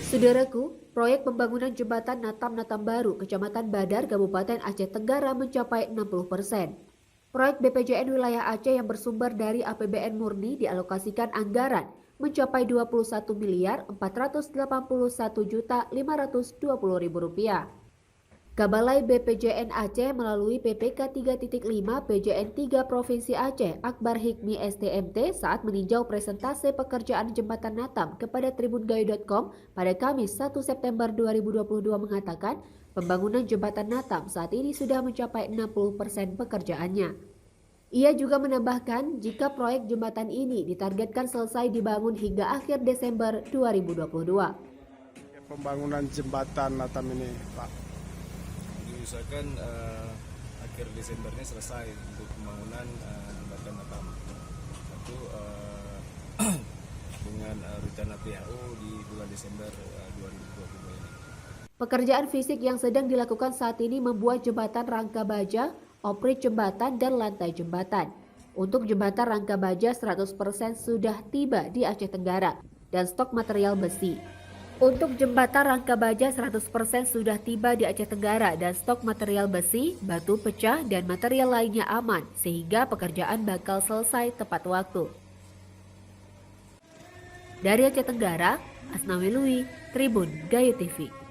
Saudaraku, proyek pembangunan jembatan Natam-Natam Baru, Kecamatan Badar, Kabupaten Aceh Tenggara mencapai 60%. Proyek BPJN Wilayah Aceh yang bersumber dari APBN murni dialokasikan anggaran mencapai Rp21.481.520.000. Gabalai BPJN Aceh melalui PPK 3.5 PJN 3 Provinsi Aceh Akbar Hikmi STMT saat meninjau presentase pekerjaan jembatan Natam kepada tribungayu.com pada Kamis 1 September 2022 mengatakan pembangunan jembatan Natam saat ini sudah mencapai 60% pekerjaannya. Ia juga menambahkan jika proyek jembatan ini ditargetkan selesai dibangun hingga akhir Desember 2022. Pembangunan jembatan Natam ini, Pak, diusahakan akhir Desembernya selesai untuk pembangunan jembatan Natam. Itu dengan rencana PHU di bulan Desember 2022 ini. Pekerjaan fisik yang sedang dilakukan saat ini membuat jembatan rangka baja, oprit jembatan, dan lantai jembatan. Untuk jembatan rangka baja 100% sudah tiba di Aceh Tenggara dan stok material besi. Untuk jembatan rangka baja 100% sudah tiba di Aceh Tenggara dan stok material besi, batu pecah, dan material lainnya aman sehingga pekerjaan bakal selesai tepat waktu. Dari Aceh Tenggara, Asnawi Lui, Tribun Gayu TV.